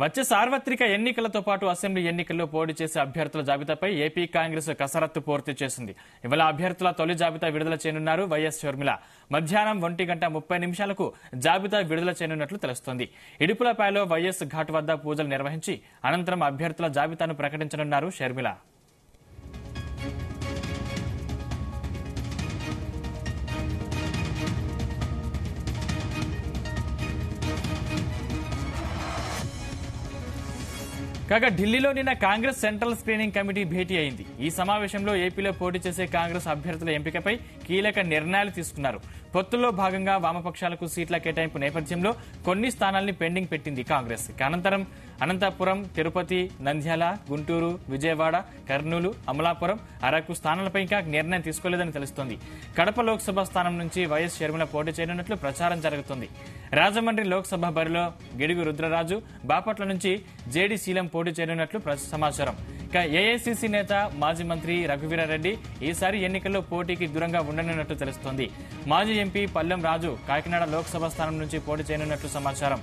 వచ్చే సార్వత్రిక ఎన్నికలతో పాటు అసెంబ్లీ ఎన్నికల్లో పోటీ చేసే అభ్యర్థుల జాబితాపై ఏపీ కాంగ్రెస్ కసరత్తు పూర్తి చేసింది. ఇవాళ అభ్యర్థుల తొలి జాబితా విడుదల చేయనున్నారు వైఎస్ షర్మిల. మధ్యాహ్నం 1:30 జాబితా విడుదల చేయనున్నట్లు తెలుస్తోంది. ఇడుపులపాయలో వైఎస్ ఘాట్ వద్ద పూజలు నిర్వహించి అనంతరం అభ్యర్థుల జాబితాను ప్రకటించనున్నారు షర్మిల. కాగా ఢిల్లీలో నిన్న కాంగ్రెస్ సెంట్రల్ స్క్రీనింగ్ కమిటీ భేటీ అయింది. ఈ సమావేశంలో ఏపీలో పోటీ చేసే కాంగ్రెస్ అభ్యర్థుల ఎంపికపై కీలక నిర్ణయాలు తీసుకున్నారు. పొత్తుల్లో భాగంగా వామపక్షాలకు సీట్ల కేటాయింపు నేపథ్యంలో కొన్ని స్థానాల్ని పెండింగ్ పెట్టింది కాంగ్రెస్. అనంతరం అనంతపురం, తిరుపతి, నంద్యాల, గుంటూరు, విజయవాడ, కర్నూలు, అమలాపురం, అరకు స్థానాలపై ఇంకా నిర్ణయం తీసుకోలేదని తెలుస్తోంది. కడప లోక్సభ స్థానం నుంచి వైఎస్ షర్మిల పోటీ చేయనున్నట్లు ప్రచారం జరుగుతోంది. రాజమండ్రి లోక్సభ బరిలో గిడుగు రుద్రరాజు, బాపట్ల నుంచి జేడీ శీలం పోటీ చేయనున్నట్లు సమాచారం. ఇక ఏఐసీసీ నేత మాజీ మంత్రి రఘువీరారెడ్డి ఈసారి ఎన్నికల్లో పోటీకి దూరంగా ఉండనున్నట్లు తెలుస్తోంది. మాజీ ఎంపీ పల్లెం రాజు కాకినాడ లోక్సభ స్థానం నుంచి పోటీ చేయనున్నట్లు సమాచారం.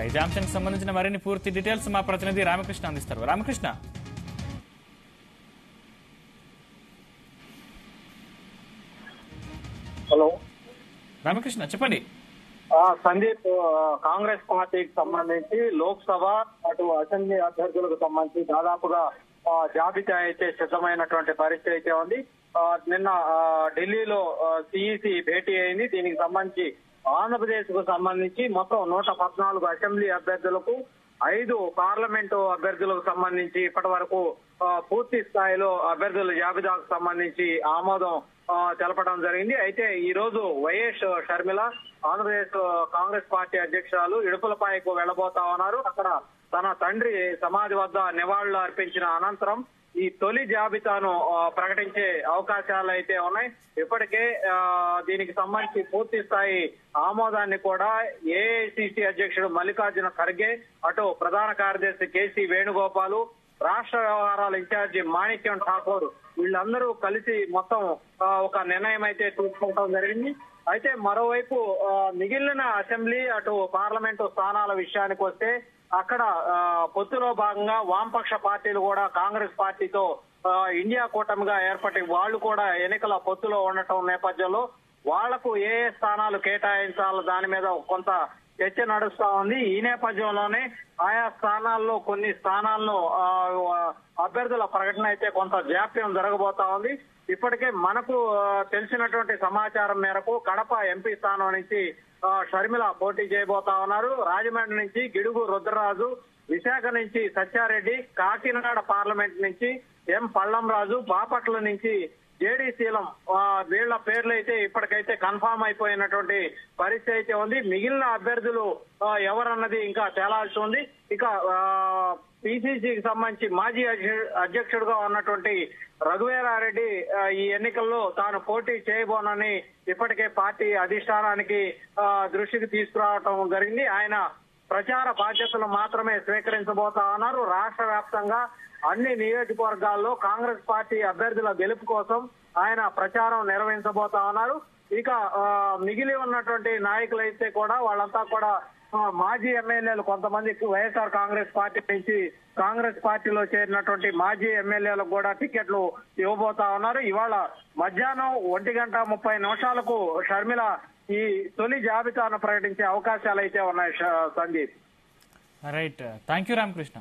ఇదే అంశానికి సంబంధించిన మరిన్ని పూర్తి డీటెయిల్స్ మా ప్రతినిధి రామకృష్ణ అందిస్తారు. రామకృష్ణ, హలో రామకృష్ణ చెప్పండి. సందీప్, కాంగ్రెస్ పార్టీకి సంబంధించి లోక్సభ అటు అసెంబ్లీ అభ్యర్థులకు సంబంధించి దాదాపుగా జాబితా అయితే సిద్ధమైనటువంటి పరిస్థితి అయితే ఉంది. నిన్న ఢిల్లీలో సిఈసి భేటీ అయింది. దీనికి సంబంధించి ఆంధ్రప్రదేశ్ కు సంబంధించి మొత్తం 114 అసెంబ్లీ అభ్యర్థులకు, 5 పార్లమెంటు అభ్యర్థులకు సంబంధించి ఇప్పటి వరకు పూర్తి స్థాయిలో అభ్యర్థుల జాబితాకు సంబంధించి ఆమోదం తెలపడం జరిగింది. అయితే ఈ రోజు వైఎస్ షర్మిల ఆంధ్రప్రదేశ్ కాంగ్రెస్ పార్టీ అధ్యక్షురాలు ఇడుపులపాయకు వెళ్లబోతా ఉన్నారు. అక్కడ తన తండ్రి సమాధి వద్ద నివాళులు అర్పించిన అనంతరం ఈ తొలి జాబితాను ప్రకటించే అవకాశాలు అయితే ఉన్నాయి. ఇప్పటికే దీనికి సంబంధించి పూర్తి స్థాయి ఆమోదాన్ని కూడా ఏఐసిసి అధ్యక్షుడు మల్లికార్జున ఖర్గే, అటు ప్రధాన కార్యదర్శి కేసీ వేణుగోపాల్, రాష్ట్ర వ్యవహారాల ఇన్ఛార్జి మాణిక్యం ఠాకూర్ వీళ్ళందరూ కలిసి మొత్తం ఒక నిర్ణయం అయితే తీసుకోవడం జరిగింది. అయితే మరోవైపు మిగిలిన అసెంబ్లీ అటు పార్లమెంటు స్థానాల విషయానికి వస్తే అక్కడ పొత్తులో భాగంగా వామపక్ష పార్టీలు కూడా కాంగ్రెస్ పార్టీతో ఇండియా కూటమిగా ఏర్పడి వాళ్ళు కూడా ఎన్నికల పొత్తులో ఉండటం నేపథ్యంలో వాళ్లకు ఏ స్థానాలు కేటాయించాలో దాని మీద కొంత చర్చ నడుస్తా ఉంది. ఈ నేపథ్యంలోనే ఆయా స్థానాల్లో కొన్ని స్థానాలను అభ్యర్థుల ప్రకటన అయితే కొంత జాప్యం జరగబోతా ఉంది. ఇప్పటికే మనకు తెలిసినటువంటి సమాచారం మేరకు కడప ఎంపీ స్థానం నుంచి షర్మిల పోటీ చేయబోతా ఉన్నారు. రాజమండ్రి నుంచి గిడుగు రుద్రరాజు, విశాఖ నుంచి సత్యారెడ్డి, కాకినాడ పార్లమెంట్ నుంచి ఎం పల్లం రాజు, బాపట్ల నుంచి జేడీ శీలం వీళ్ల పేర్లు అయితే ఇప్పటికైతే కన్ఫామ్ అయిపోయినటువంటి పరిస్థితి అయితే ఉంది. మిగిలిన అభ్యర్థులు ఎవరన్నది ఇంకా తేలాల్సి ఉంది. ఇక పిసిసికి సంబంధించి మాజీ అధ్యక్షుడిగా ఉన్నటువంటి రఘువీరారెడ్డి ఈ ఎన్నికల్లో తాను పోటీ చేయబోనని ఇప్పటికే పార్టీ అధిష్టానానికి దృష్టికి తీసుకురావటం జరిగింది. ఆయన ప్రచార బాధ్యతలు మాత్రమే స్వీకరించబోతా ఉన్నారు. రాష్ట్ర వ్యాప్తంగా అన్ని నియోజకవర్గాల్లో కాంగ్రెస్ పార్టీ అభ్యర్థుల గెలుపు కోసం ఆయన ప్రచారం నిర్వహించబోతా ఉన్నారు. ఇక మిగిలి ఉన్నటువంటి నాయకులైతే కూడా వాళ్ళంతా కూడా మాజీ ఎమ్మెల్యేలు కొంతమంది వైఎస్ఆర్ కాంగ్రెస్ పార్టీ నుంచి కాంగ్రెస్ పార్టీలో చేరినటువంటి మాజీ ఎమ్మెల్యేలకు కూడా టికెట్లు ఇవ్వబోతా ఉన్నారు. ఇవాళ మధ్యాహ్నం 1:30 షర్మిల ఈ తొలి జాబితాను ప్రకటించే అవకాశాలు అయితే ఉన్నాయి. Sandeep, right, thank you Ramakrishna.